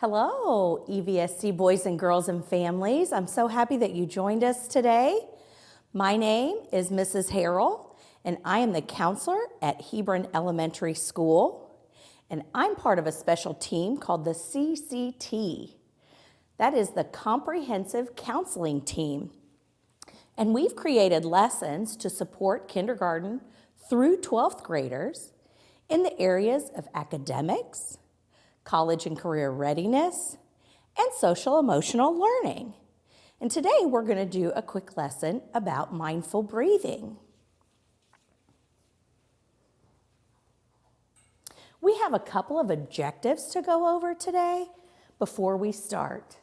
Hello, EVSC boys and girls and families. I'm so happy that you joined us today. My name is Mrs. Herrell, and I am the counselor at Hebron Elementary School, and I'm part of a special team called the CCT. That is the Comprehensive Counseling Team. And we've created lessons to support kindergarten through 12th graders in the areas of academics, college and career readiness, and social emotional learning. And today we're going to do a quick lesson about mindful breathing. We have a couple of objectives to go over today before we start.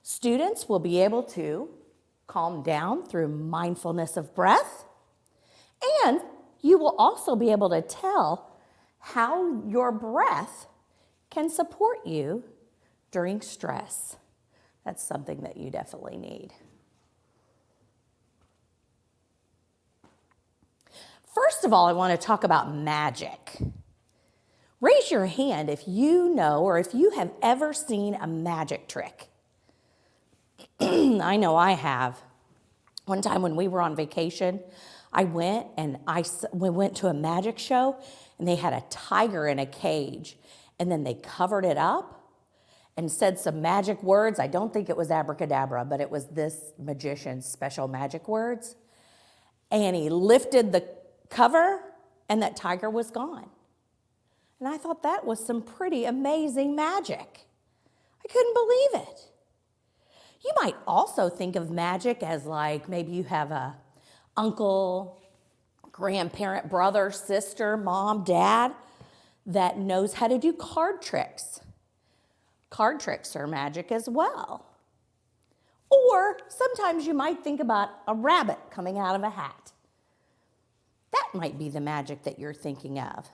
Students will be able to calm down through mindfulness of breath, and you will also be able to tell how your breath can support you during stress. That's something that you definitely need. First of all, I want to talk about magic. Raise your hand if you know or if you have ever seen a magic trick. I know I have. One time when we were on vacation, we went to a magic show, and they had a tiger in a cage, and then they covered it up and said some magic words. I don't think it was abracadabra, but it was this magician's special magic words. And he lifted the cover, and that tiger was gone. And I thought that was some pretty amazing magic. I couldn't believe it. You might also think of magic as like maybe you have a uncle, grandparent, brother, sister, mom, dad that knows how to do card tricks. Card tricks are magic as well. Or sometimes you might think about a rabbit coming out of a hat. That might be the magic that you're thinking of.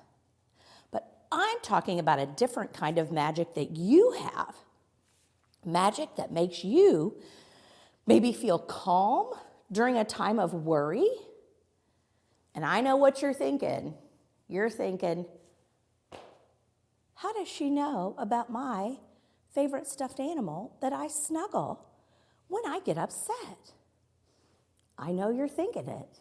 But I'm talking about a different kind of magic that you have. Magic that makes you maybe feel calm during a time of worry. And I know what you're thinking. You're thinking, how does she know about my favorite stuffed animal that I snuggle when I get upset? I know you're thinking it.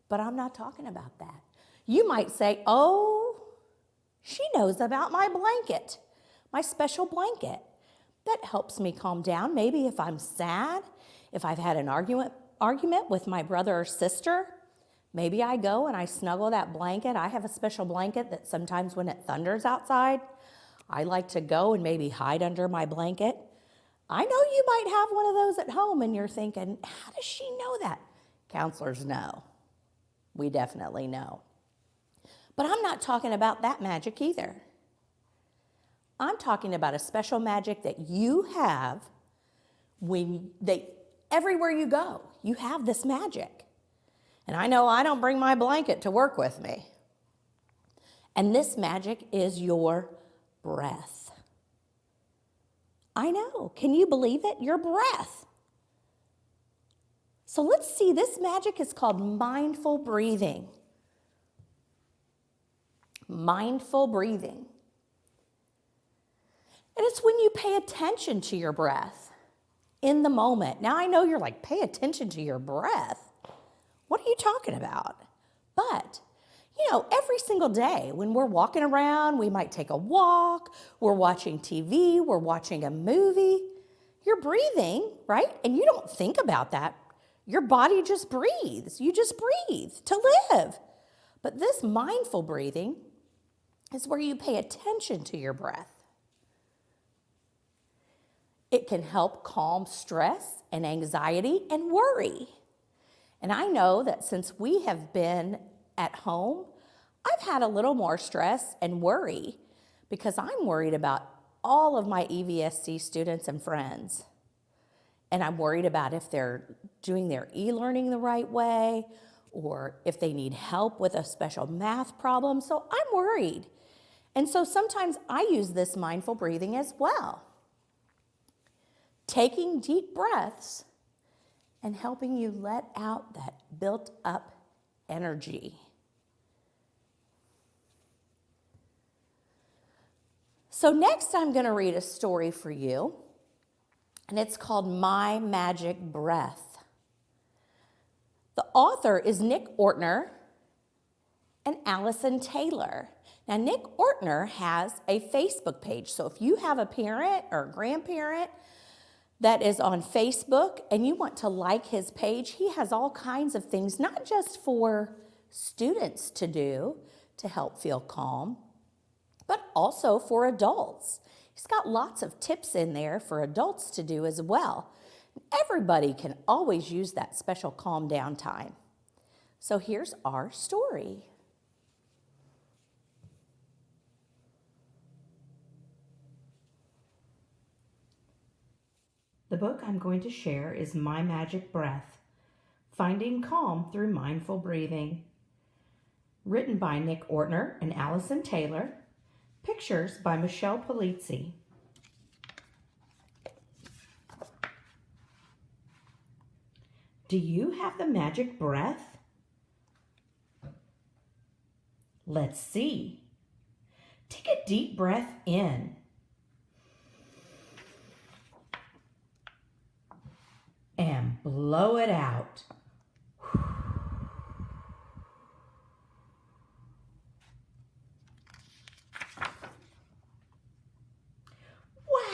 But I'm not talking about that. You might say, oh, she knows about my blanket, my special blanket. That helps me calm down. Maybe if I'm sad, if I've had an argument with my brother or sister, maybe I go and I snuggle that blanket. I have a special blanket that sometimes when it thunders outside, I like to go and maybe hide under my blanket. I know you might have one of those at home and you're thinking, how does she know that? Counselors know. We definitely know. But I'm not talking about that magic either. I'm talking about a special magic that you have everywhere you go. You have this magic. And I know I don't bring my blanket to work with me. And this magic is your breath. I know. Can you believe it? Your breath. So let's see. This magic is called mindful breathing. Mindful breathing. And it's when you pay attention to your breath in the moment. Now, I know you're like, pay attention to your breath. What are you talking about? But, every single day when we're walking around, we might take a walk, we're watching TV, we're watching a movie. You're breathing, right? And you don't think about that. Your body just breathes. You just breathe to live. But this mindful breathing is where you pay attention to your breath. It can help calm stress and anxiety and worry. And I know that since we have been at home, I've had a little more stress and worry because I'm worried about all of my EVSC students and friends. And I'm worried about if they're doing their e-learning the right way or if they need help with a special math problem. So I'm worried. And so sometimes I use this mindful breathing as well. Taking deep breaths and helping you let out that built up energy. So next I'm going to read a story for you, and it's called My Magic Breath. The author is Nick Ortner and Allison Taylor. Now, Nick Ortner has a Facebook page, so if you have a parent or a grandparent that is on Facebook and you want to like his page, he has all kinds of things, not just for students to do to help feel calm, but also for adults. He's got lots of tips in there for adults to do as well. Everybody can always use that special calm down time. So here's our story. The book I'm going to share is My Magic Breath, Finding Calm Through Mindful Breathing. Written by Nick Ortner and Allison Taylor. Pictures by Michelle Polizzi. Do you have the magic breath? Let's see. Take a deep breath in. And blow it out.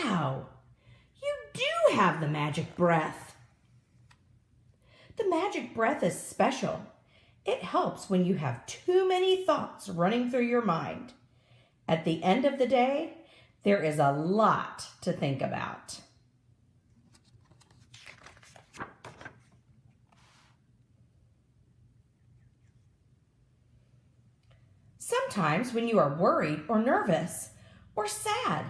Wow, you do have the magic breath. The magic breath is special. It helps when you have too many thoughts running through your mind. At the end of the day, there is a lot to think about. Sometimes when you are worried or nervous or sad,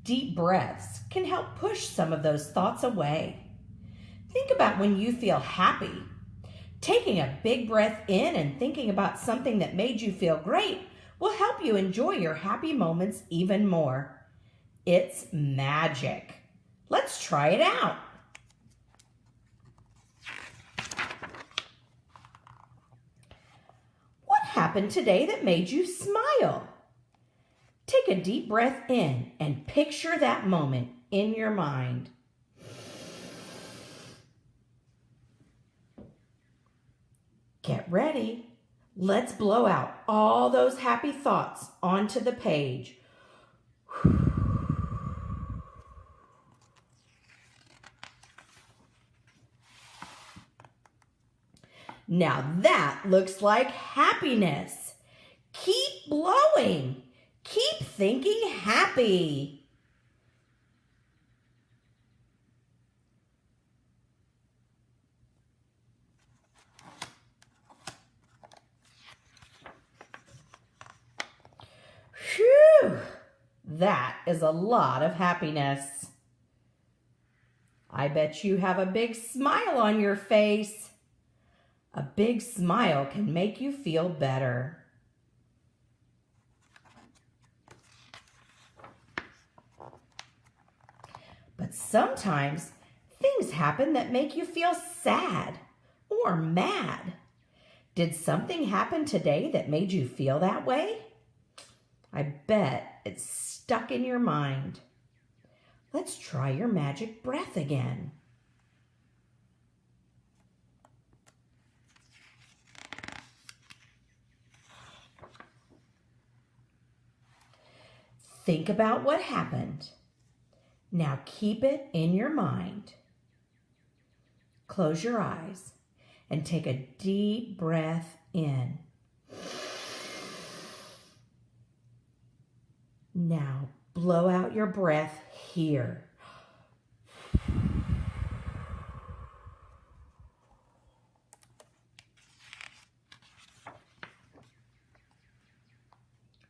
deep breaths can help push some of those thoughts away. Think about when you feel happy. Taking a big breath in and thinking about something that made you feel great will help you enjoy your happy moments even more. It's magic. Let's try it out. What happened today that made you smile? Take a deep breath in and picture that moment in your mind. Get ready. Let's blow out all those happy thoughts onto the page. Now that looks like happiness. Keep blowing. Keep thinking happy. Phew, that is a lot of happiness. I bet you have a big smile on your face. A big smile can make you feel better. But sometimes things happen that make you feel sad or mad. Did something happen today that made you feel that way? I bet it's stuck in your mind. Let's try your magic breath again. Think about what happened. Now keep it in your mind. Close your eyes and take a deep breath in. Now blow out your breath here.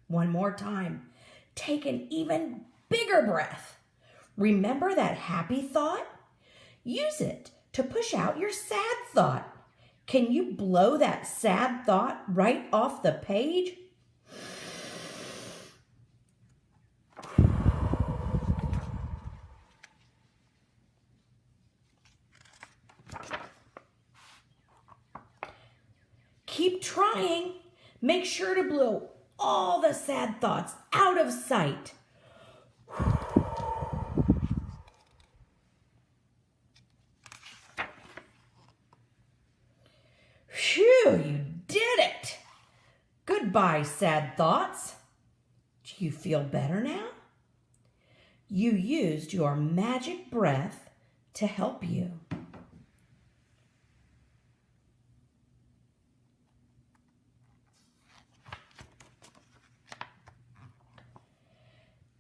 One more time. Take an even bigger breath. Remember that happy thought? Use it to push out your sad thought. Can you blow that sad thought right off the page? Keep trying. Make sure to blow all the sad thoughts out of sight. Goodbye, sad thoughts. Do you feel better now? You used your magic breath to help you.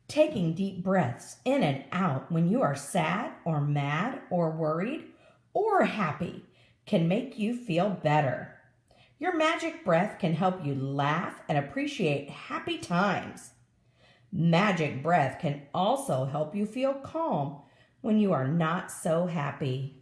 Taking deep breaths in and out when you are sad or mad or worried or happy can make you feel better. Your magic breath can help you laugh and appreciate happy times. Magic breath can also help you feel calm when you are not so happy.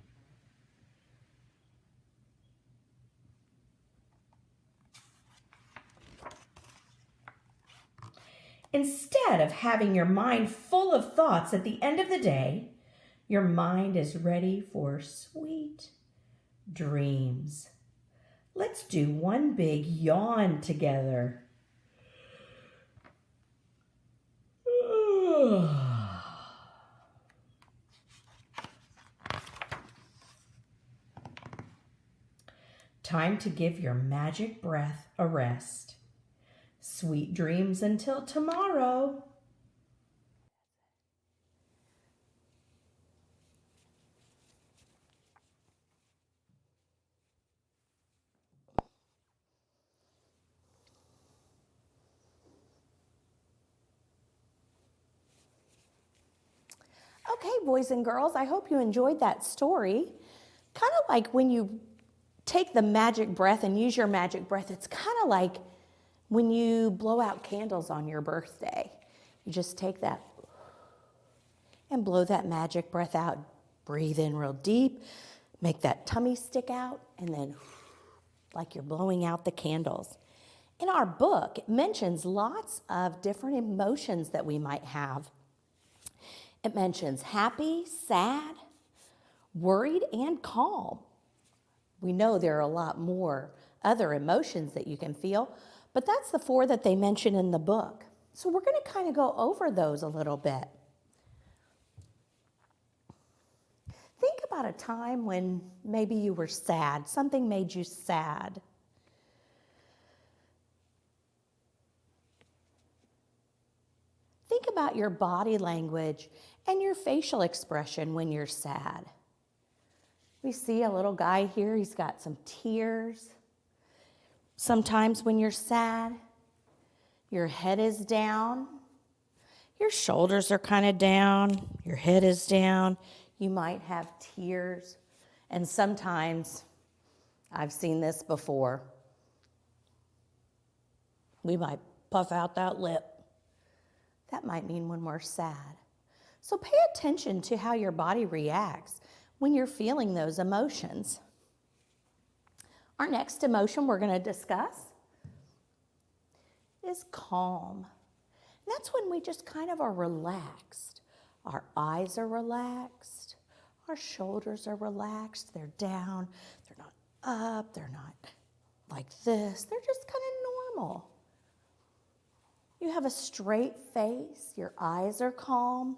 Instead of having your mind full of thoughts at the end of the day, your mind is ready for sweet dreams. Let's do one big yawn together. Time to give your magic breath a rest. Sweet dreams until tomorrow. Okay, boys and girls, I hope you enjoyed that story. Kind of like when you take the magic breath and use your magic breath, it's kind of like when you blow out candles on your birthday. You just take that and blow that magic breath out. Breathe in real deep, make that tummy stick out, and then like you're blowing out the candles. In our book, it mentions lots of different emotions that we might have. It mentions happy, sad, worried, and calm. We know there are a lot more other emotions that you can feel, but that's the 4 that they mention in the book. So we're going to kind of go over those a little bit. Think about a time when maybe you were sad, something made you sad. Think about your body language and your facial expression when you're sad. We see a little guy here, he's got some tears. Sometimes when you're sad, your head is down, your shoulders are kind of down, your head is down, you might have tears, and sometimes, I've seen this before, we might puff out that lip. That might mean when we're sad. So pay attention to how your body reacts when you're feeling those emotions. Our next emotion we're going to discuss is calm. And that's when we just kind of are relaxed. Our eyes are relaxed. Our shoulders are relaxed. They're down. They're not up. They're not like this. They're just kind of normal. You have a straight face. Your eyes are calm.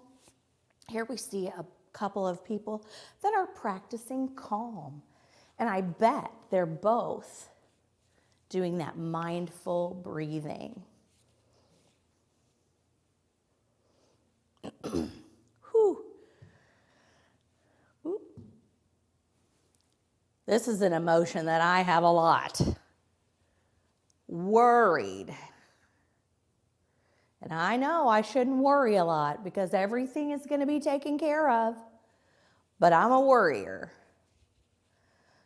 Here we see a couple of people that are practicing calm. And I bet they're both doing that mindful breathing. Whew. Ooh. This is an emotion that I have a lot. Worried. And I know I shouldn't worry a lot because everything is going to be taken care of, but I'm a worrier.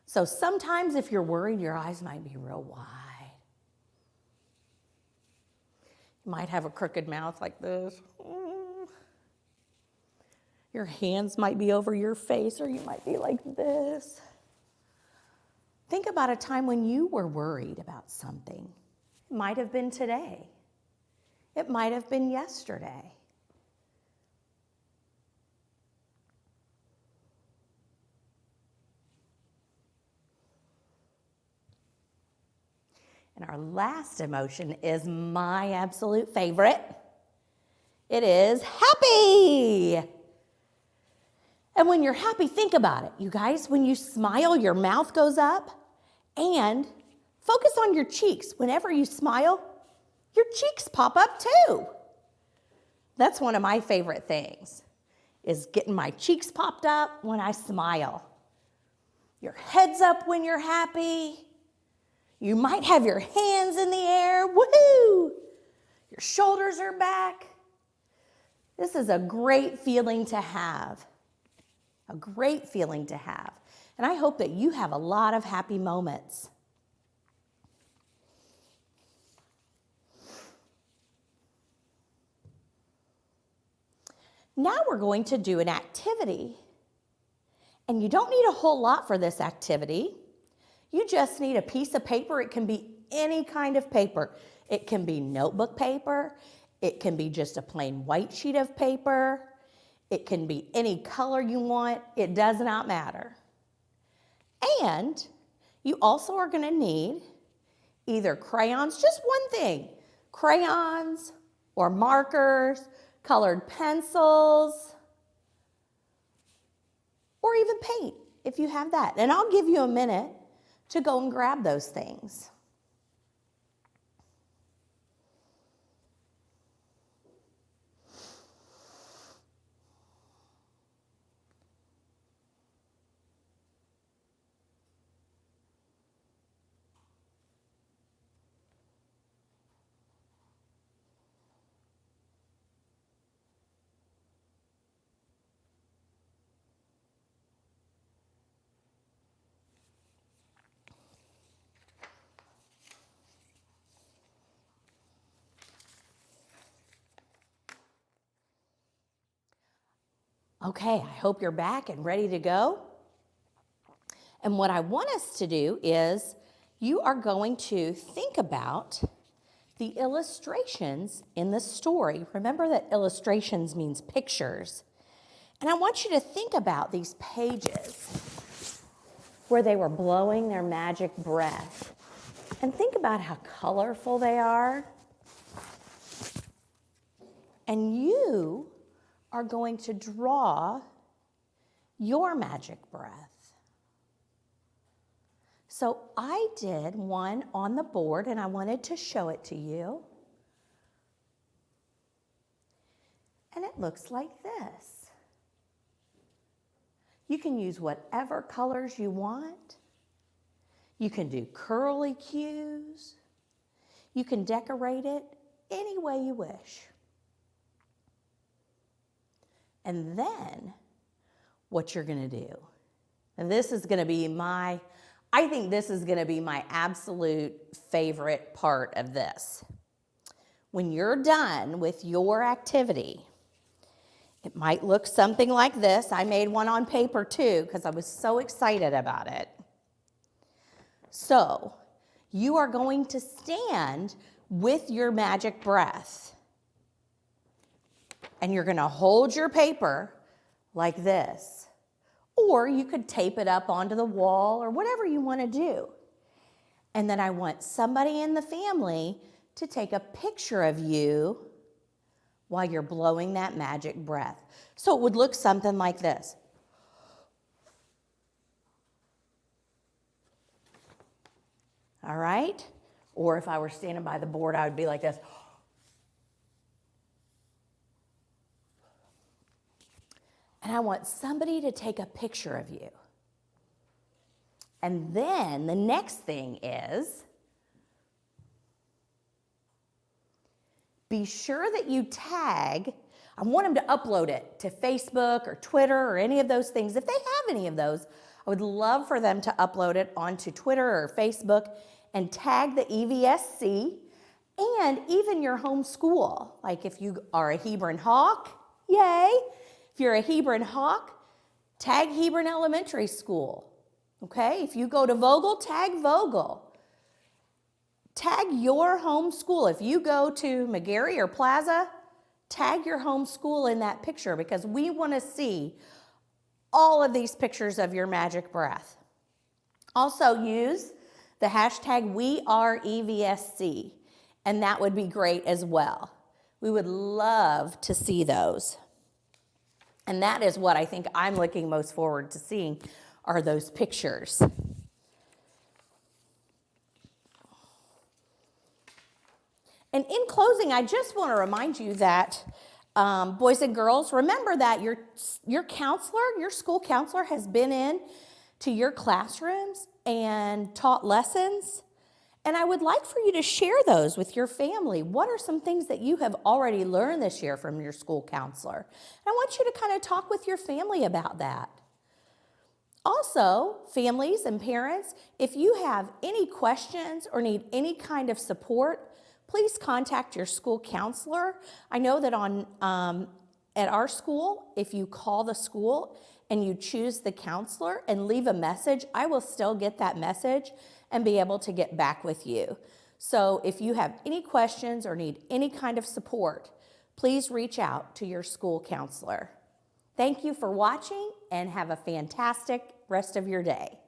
So sometimes if you're worried, your eyes might be real wide. You might have a crooked mouth like this. Your hands might be over your face, or you might be like this. Think about a time when you were worried about something. It might have been today. It might have been yesterday. And our last emotion is my absolute favorite. It is happy. And when you're happy, think about it. You guys, when you smile, your mouth goes up and Focus on your cheeks. Whenever you smile, your cheeks pop up too. That's one of my favorite things, is getting my cheeks popped up when I smile. Your head's up when you're happy. You might have your hands in the air. Woohoo! Your shoulders are back. This is a great feeling to have. A great feeling to have. And I hope that you have a lot of happy moments. Now we're going to do an activity. And you don't need a whole lot for this activity. You just need a piece of paper. It can be any kind of paper. It can be notebook paper. It can be just a plain white sheet of paper. It can be any color you want. It does not matter. And you also are going to need either crayons, just one thing, crayons or markers, colored pencils, or even paint if you have that. And I'll give you a minute to go and grab those things. Okay, I hope you're back and ready to go. And what I want us to do is you are going to think about the illustrations in the story. Remember that illustrations means pictures. And I want you to think about these pages where they were blowing their magic breath. And think about how colorful they are. And you are going to draw your magic breath. So I did one on the board and I wanted to show it to you. And it looks like this. You can use whatever colors you want. You can do curly cues. You can decorate it any way you wish. And then what you're going to do, and this is going to be I think this is going to be my absolute favorite part of this. When you're done with your activity, it might look something like this. I made one on paper too because I was so excited about it. So you are going to stand with your magic breath. And you're going to hold your paper like this. Or you could tape it up onto the wall or whatever you want to do. And then I want somebody in the family to take a picture of you while you're blowing that magic breath. So it would look something like this. All right? Or if I were standing by the board, I would be like this. And I want somebody to take a picture of you. And then the next thing is, be sure that you tag. I want them to upload it to Facebook or Twitter or any of those things. If they have any of those, I would love for them to upload it onto Twitter or Facebook and tag the EVSC and even your home school. Like if you are a Hebron Hawk, yay. If you're a Hebron Hawk, tag Hebron Elementary School. Okay? If you go to Vogel, tag Vogel. Tag your home school. If you go to McGarry or Plaza, tag your home school in that picture because we want to see all of these pictures of your magic breath. Also use the hashtag WeAreEVSC, and that would be great as well. We would love to see those. And that is what I think I'm looking most forward to seeing are those pictures. And in closing, I just want to remind you that boys and girls, remember that your counselor, your school counselor has been in to your classrooms and taught lessons. And I would like for you to share those with your family. What are some things that you have already learned this year from your school counselor? I want you to kind of talk with your family about that. Also, families and parents, if you have any questions or need any kind of support, please contact your school counselor. I know that at our school, if you call the school and you choose the counselor and leave a message, I will still get that message and be able to get back with you. So if you have any questions or need any kind of support, please reach out to your school counselor. Thank you for watching and have a fantastic rest of your day.